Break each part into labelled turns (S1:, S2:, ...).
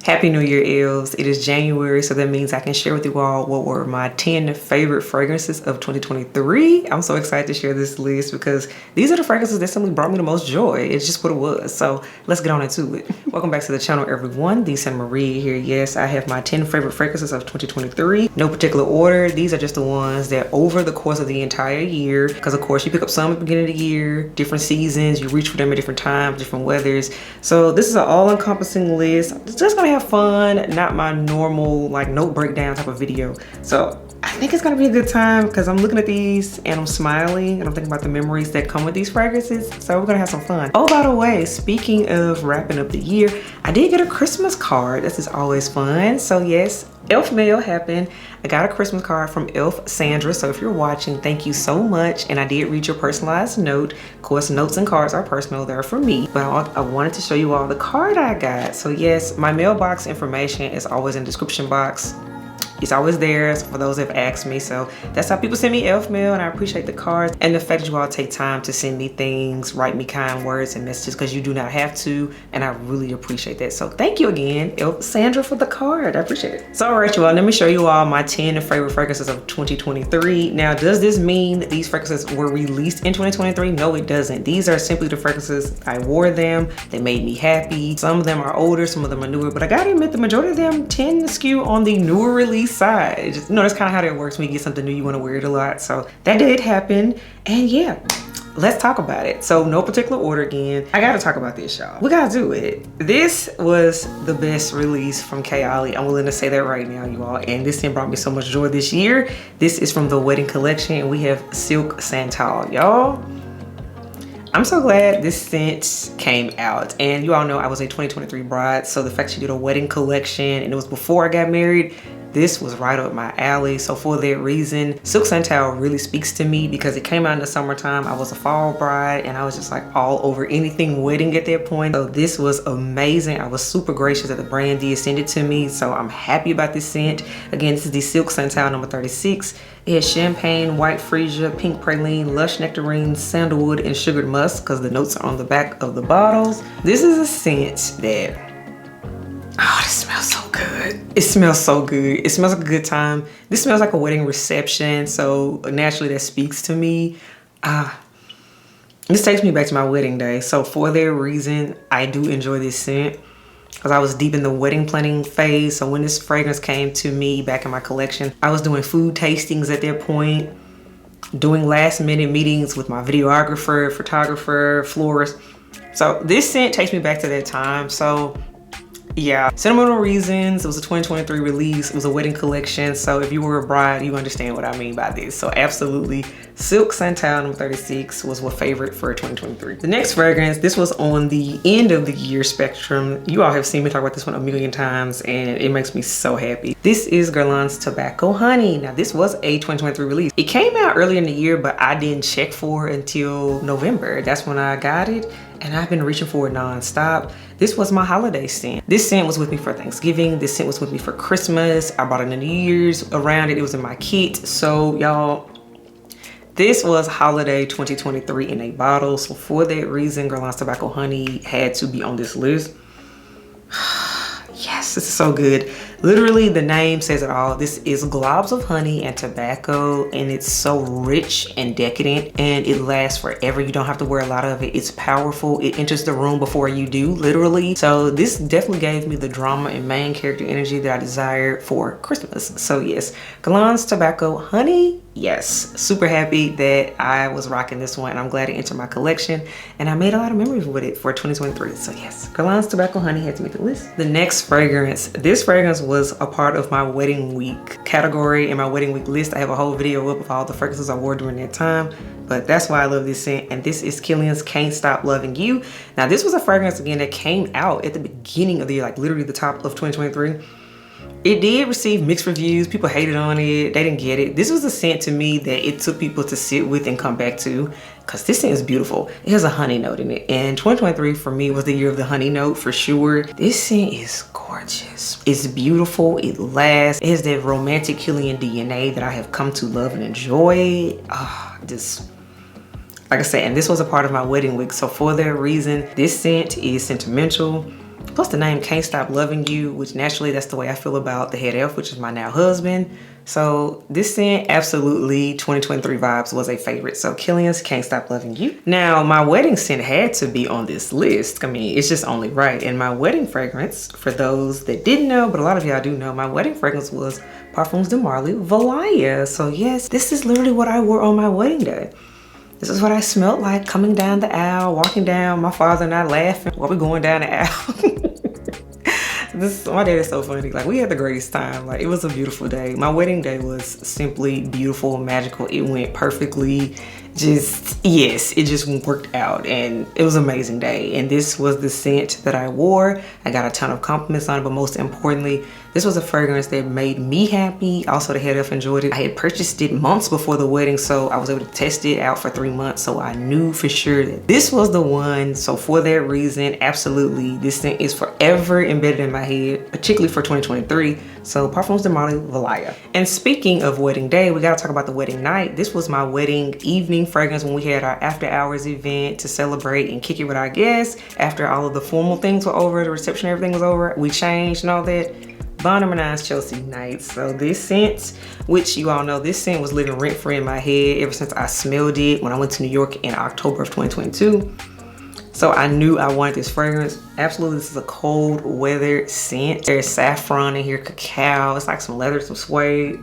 S1: Happy New Year, elves. It is January, so that means I can share with you all what were my 10 favorite fragrances of 2023. I'm so excited to share this list because these are the fragrances that simply brought me the most joy. It's just what it was. So let's get on into it. Welcome back to the channel, everyone. Decent Marie here. Yes, I have my 10 favorite fragrances of 2023. No particular order. These are just the ones that over the course of the entire year, because of course you pick up some at the beginning of the year, different seasons, you reach for them at different times, different weathers. So this is an all-encompassing list. It's just gonna have fun, not my normal like note breakdown type of video. So I think it's gonna be a good time because I'm looking at these and I'm smiling and I'm thinking about the memories that come with these fragrances. So we're gonna have some fun. Oh, by the way, speaking of wrapping up the year, I did get a Christmas card. This is always fun. So yes, elf mail happened. I got a Christmas card from Elf Sandra. So if you're watching, thank you so much. And I did read your personalized note. Of course, notes and cards are personal. They're for me. But I wanted to show you all the card I got. So yes, my mailbox information is always in the description box. It's always there for those that have asked me. So that's how people send me elf mail, and I appreciate the cards and the fact that you all take time to send me things, write me kind words and messages, because you do not have to, and I really appreciate that. So thank you again, Elf Sandra, for the card. I appreciate it. So all right, you all, let me show you all my 10 favorite fragrances of 2023. Now, does this mean that these fragrances were released in 2023? No, it doesn't. These are simply the fragrances. I wore them, they made me happy. Some of them are older, some of them are newer, but I gotta admit the majority of them tend to skew on the newer release side. Just, that's kind of how that works. When you get something new, you want to wear it a lot. So that did happen, and yeah, let's talk about it. So no particular order again. I gotta talk about this, y'all. We gotta do it. This was the best release from Kayali. I'm willing to say that right now, you all. And this thing brought me so much joy this year. This is from the wedding collection, and we have Silk Santal, y'all. I'm so glad this scent came out. And you all know I was a 2023 bride, so the fact she did a wedding collection and it was before I got married, this was right up my alley. So for that reason, Silk Santal really speaks to me because it came out in the summertime. I was a fall bride and I was just like all over anything wedding at that point. So this was amazing. I was super gracious that the brand did send it to me. So I'm happy about this scent. Again, this is the Silk Santal number 36. It has champagne, white freesia, pink praline, lush nectarine, sandalwood, and sugared musk, because the notes are on the back of the bottles. This is a scent that, oh, this smells so good. It smells so good. It smells like a good time. This smells like a wedding reception, so naturally that speaks to me. This takes me back to my wedding day. So for that reason, I do enjoy this scent because I was deep in the wedding planning phase. So when this fragrance came to me back in my collection, I was doing food tastings at that point, doing last minute meetings with my videographer, photographer, florist. So this scent takes me back to that time. So yeah, sentimental reasons. It was a 2023 release. It was a wedding collection. So if you were a bride, you understand what I mean by this. So absolutely, Silk Santal number 36 was my favorite for 2023. The next fragrance, this was on the end of the year spectrum. You all have seen me talk about this one a million times and it makes me so happy. This is Guerlain's Tobacco Honey. Now this was a 2023 release. It came out earlier in the year, but I didn't check for it until November. That's when I got it. And I've been reaching for it non-stop. This was my holiday scent. This scent was with me for Thanksgiving. This scent was with me for Christmas. I bought it in New Year's. Around it, it was in my kit. So y'all, this was holiday 2023 in a bottle. So for that reason, Guerlain's Tobacco Honey had to be on this list. Yes, this is so good. Literally, the name says it all. This is globs of honey and tobacco, and it's so rich and decadent, and it lasts forever. You don't have to wear a lot of it. It's powerful. It enters the room before you do, literally. So this definitely gave me the drama and main character energy that I desired for Christmas. So yes, Guerlain's Tobacco Honey. Yes, super happy that I was rocking this one. I'm glad it entered my collection, and I made a lot of memories with it for 2023. So yes, Guerlain's Tobacco Honey had to make the list. The next fragrance, this fragrance was a part of my wedding week category in my wedding week list. I have a whole video up of all the fragrances I wore during that time, but that's why I love this scent. And this is Kilian's Can't Stop Loving You. Now this was a fragrance again that came out at the beginning of the year, like literally the top of 2023. It did receive mixed reviews. People hated on it. They didn't get it. This was a scent to me that it took people to sit with and come back to, because this scent is beautiful. It has a honey note in it. And 2023 for me was the year of the honey note for sure. This scent is gorgeous. It's beautiful. It lasts. It has that romantic Kilian DNA that I have come to love and enjoy. Just like I said, and this was a part of my wedding week. So for that reason, this scent is sentimental. Plus the name Can't Stop Loving You, which naturally that's the way I feel about the head elf, which is my now husband. So this scent, absolutely 2023 vibes, was a favorite. So Killian's Can't Stop Loving You. Now my wedding scent had to be on this list. I mean, it's just only right. And my wedding fragrance, for those that didn't know, but a lot of y'all do know, my wedding fragrance was Parfums de Marly Valaya. So yes, this is literally what I wore on my wedding day. This is what I smelled like coming down the aisle, walking down, my father and I laughing while we going down the aisle. My dad is so funny. Like, we had the greatest time. Like, it was a beautiful day. My wedding day was simply beautiful, magical. It went perfectly. Just, yes, it just worked out, and it was an amazing day. And this was the scent that I wore. I got a ton of compliments on it, but most importantly, this was a fragrance that made me happy. Also, the head elf enjoyed it. I had purchased it months before the wedding, so I was able to test it out for 3 months, so I knew for sure that this was the one. So for that reason, absolutely, this scent is forever embedded in my head, particularly for 2023. So Parfums de Marly Valaya. And speaking of wedding day, we gotta talk about the wedding night. This was my wedding evening fragrance when we had our after hours event to celebrate and kick it with our guests. After all of the formal things were over, the reception, everything was over, we changed and all that. Bond No. 9's Chelsea Nights. So this scent, which you all know, this scent was living rent free in my head ever since I smelled it when I went to New York in October of 2022. So I knew I wanted this fragrance. Absolutely, this is a cold weather scent. There's saffron in here, cacao. It's like some leather, some suede.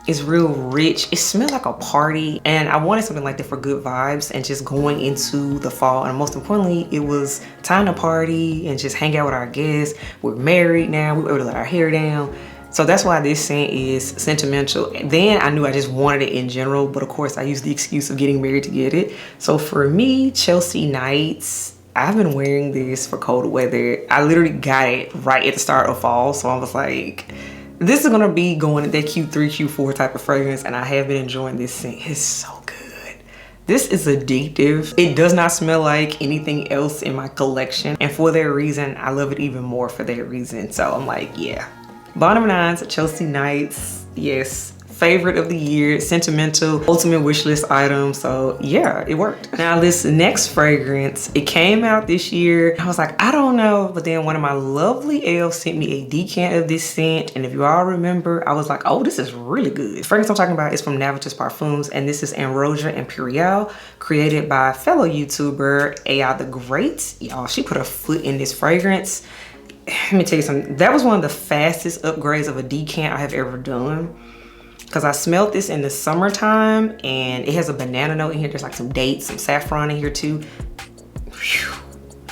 S1: It's real rich. It smells like a party. And I wanted something like that for good vibes and just going into the fall. And most importantly, it was time to party and just hang out with our guests. We're married now. We were able to let our hair down. So that's why this scent is sentimental. Then I knew I just wanted it in general, but of course I used the excuse of getting married to get it. So for me, Chelsea Nights, I've been wearing this for cold weather. I literally got it right at the start of fall. So I was like, this is gonna be going at that Q3, Q4 type of fragrance, and I have been enjoying this scent. It's so good. This is addictive. It does not smell like anything else in my collection. And for that reason, I love it even more for that reason. So I'm like, yeah. Bond No. 9's Chelsea Nights, yes, favorite of the year, sentimental, ultimate wish list item. So yeah, it worked. Now this next fragrance, it came out this year. I was like, I don't know, but then one of my lovely elves sent me a decant of this scent, and if you all remember, I was like, oh, this is really good. The fragrance I'm talking about is from Navitus Parfums, and this is Ambroisia Imperial, created by fellow YouTuber AI the Great. Y'all, she put her foot in this fragrance. Let me tell you something. That was one of the fastest upgrades of a decant I have ever done, because I smelled this in the summertime and it has a banana note in here. There's like some dates, some saffron in here too. Whew.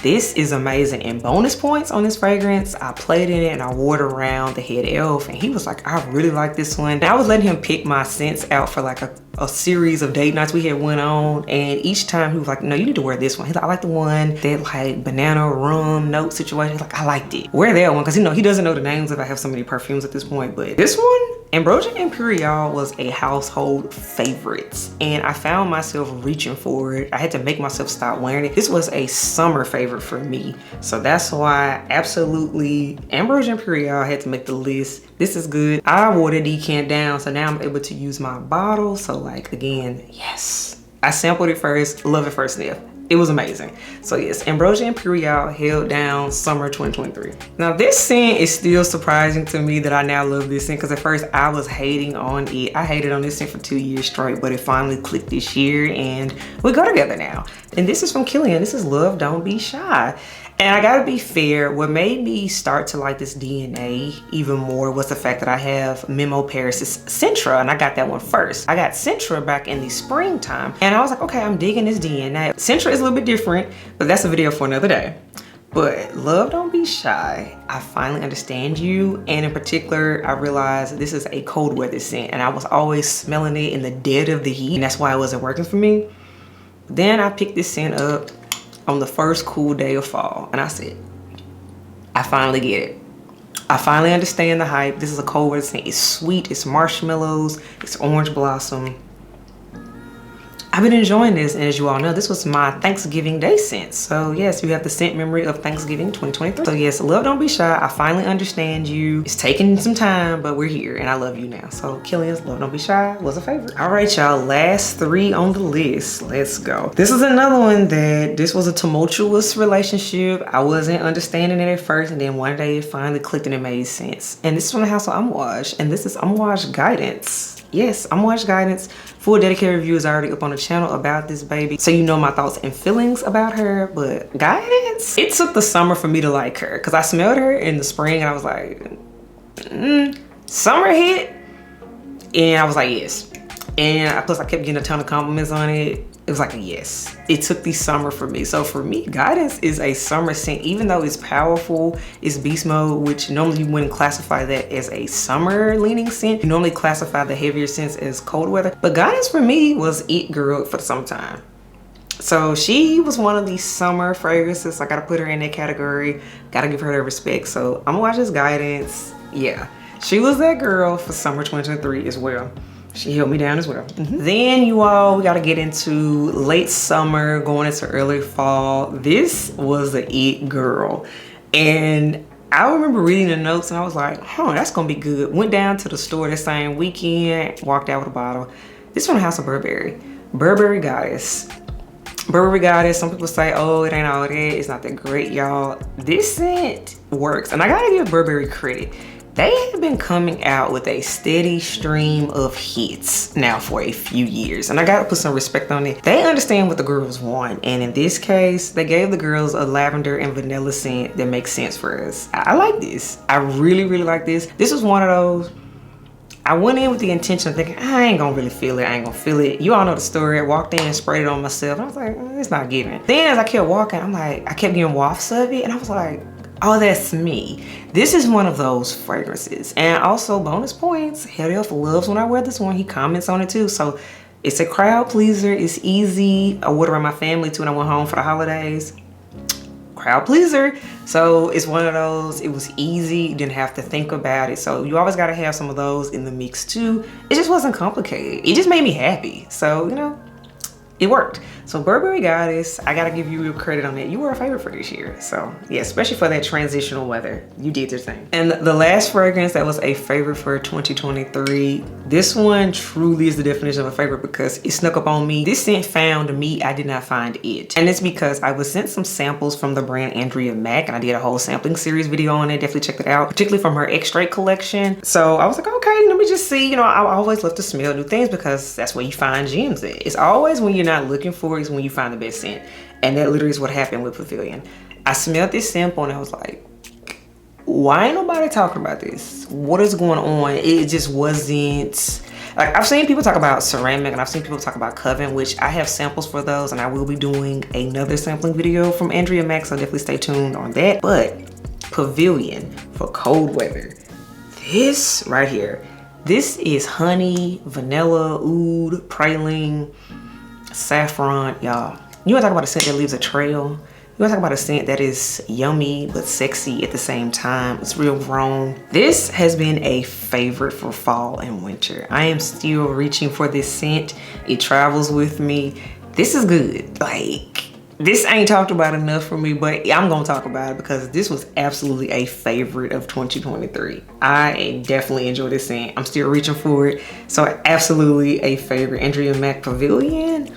S1: This is amazing. And bonus points on this fragrance, I played in it and I wore it around the head elf, and he was like, I really like this one. And I was letting him pick my scents out for like a series of date nights we had went on, and each time he was like, no, you need to wear this one. He's like, I like the one that like banana rum note situation. He's like, I liked it. Wear that one, because you know he doesn't know the names if I have so many perfumes at this point. But this one, Ambroisia Imperial, was a household favorite, and I found myself reaching for it. I had to make myself stop wearing it. This was a summer favorite for me, so that's why absolutely Ambroisia Imperial had to make the list. This is good. I wore the decant down, so now I'm able to use my bottle. So like, again, yes, I sampled it first, love it first sniff. It was amazing. So yes, Ambroisia Imperial held down summer 2023. Now this scent is still surprising to me that I now love this scent, because at first I was hating on it. I hated on this scent for 2 years straight, but it finally clicked this year and we go together now. And this is from Killian. This is Love Don't Be Shy. And I gotta be fair, what made me start to like this DNA even more was the fact that I have Memo Paris' Centra, and I got that one first. I got Centra back in the springtime, and I was like, okay, I'm digging this DNA. Centra is a little bit different, but that's a video for another day. But Love Don't Be Shy, I finally understand you. And in particular, I realized this is a cold weather scent, and I was always smelling it in the dead of the heat, and that's why it wasn't working for me. Then I picked this scent up on the first cool day of fall, and I said, I finally get it. I finally understand the hype. This is a cold weather scent. It's sweet, it's marshmallows, it's orange blossom. I've been enjoying this, and as you all know, this was my Thanksgiving Day scent. So yes, you have the scent memory of Thanksgiving 2023. So yes, love, don't be shy. I finally understand you. It's taking some time, but we're here, and I love you now. So Killian's Love, Don't Be Shy was a favorite. All right, y'all, last 3 on the list. Let's go. This is another one that this was a tumultuous relationship. I wasn't understanding it at first, and then one day it finally clicked and it made sense. And this is from the house of Amouage, and this is Amouage Guidance. Yes, Amouage Guidance. Full dedicated review is already up on the channel about this baby, so you know my thoughts and feelings about her. But Guidance, it took the summer for me to like her, because I smelled her in the spring and I was like, summer hit, and I was like, yes. And plus I kept getting a ton of compliments on it. It was like a yes. It took the summer for me. So for me, Guidance is a summer scent, even though it's powerful. It's beast mode, which normally you wouldn't classify that as a summer leaning scent. You normally classify the heavier scents as cold weather. But Guidance for me was it girl for some time. So she was one of these summer fragrances. I gotta put her in that category. Gotta give her the respect. So I'm gonna watch this Guidance. Yeah, she was that girl for summer 2023 as well. She held me down as well. Then you all, we gotta get into late summer, going into early fall. This was the it girl. And I remember reading the notes and I was like, that's gonna be good. Went down to the store that same weekend, walked out with a bottle. This from the house of Burberry. Burberry Goddess. Burberry Goddess, some people say, oh, it ain't all that. It's not that great, y'all. This scent works. And I gotta give Burberry credit. They have been coming out with a steady stream of hits now for a few years, and I gotta put some respect on it. They understand what the girls want, and in this case, they gave the girls a lavender and vanilla scent that makes sense for us. I like this. I really, really like this. This was one of those, I went in with the intention of thinking, I ain't gonna really feel it, I ain't gonna feel it. You all know the story. I walked in and sprayed it on myself. I was like, it's not giving. Then as I kept walking, I kept getting wafts of it, and I was like, oh, that's me. This is one of those fragrances. And also bonus points, Head Elf loves when I wear this one. He comments on it too. So it's a crowd pleaser. It's easy. I wore it around my family too when I went home for the holidays. Crowd pleaser. So it's one of those, it was easy. You didn't have to think about it. So you always gotta have some of those in the mix too. It just wasn't complicated. It just made me happy. So, you know, it worked. So Burberry Goddess, I gotta give you your credit on that. You were a favorite for this year. So yeah, especially for that transitional weather. You did your thing. And the last fragrance that was a favorite for 2023, this one truly is the definition of a favorite because it snuck up on me. This scent found me, I did not find it. And it's because I was sent some samples from the brand Andrea Maack, and I did a whole sampling series video on it. Definitely check it out, particularly from her X-Straight collection. So I was like, okay, let me just see. You know, I always love to smell new things because that's where you find gems at. It's always when you're not looking for it, is when you find the best scent. And that literally is what happened with Pavilion. I smelled this sample and I was like, why ain't nobody talking about this? What is going on? It just wasn't, like, I've seen people talk about ceramic and I've seen people talk about Coven, which I have samples for those, and I will be doing another sampling video from Andrea Maack, so definitely stay tuned on that. But Pavilion for cold weather, this right here, this is honey, vanilla, oud, praline, saffron, y'all. You wanna talk about a scent that leaves a trail? You wanna talk about a scent that is yummy but sexy at the same time? It's real grown. This has been a favorite for fall and winter. I am still reaching for this scent. It travels with me. This is good. Like, this ain't talked about enough for me, but I'm gonna talk about it because this was absolutely a favorite of 2023. I definitely enjoy this scent. I'm still reaching for it. So absolutely a favorite. Andrea Maack Pavilion.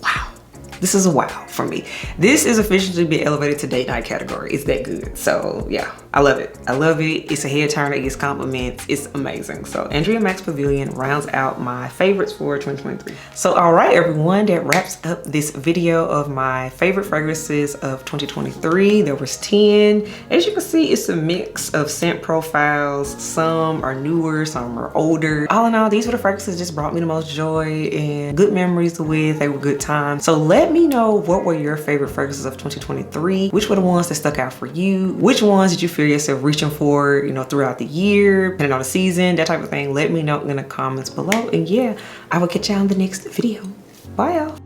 S1: Wow. This is a wow for me. This is officially been elevated to date night category. It's that good. So yeah, I love it. I love it. It's a head turner. It gets compliments. It's amazing. So Andrea Maack's Pavilion rounds out my favorites for 2023. So all right, everyone, that wraps up this video of my favorite fragrances of 2023. There was 10. As you can see, it's a mix of scent profiles. Some are newer, some are older. All in all, these were the fragrances that just brought me the most joy and good memories with. They were good times. So let me know, what were your favorite fragrances of 2023? Which were the ones that stuck out for you? Which ones did you feel yourself reaching for, you know, throughout the year, depending on the season, that type of thing? Let me know in the comments below. And yeah, I will catch y'all in the next video. Bye, y'all.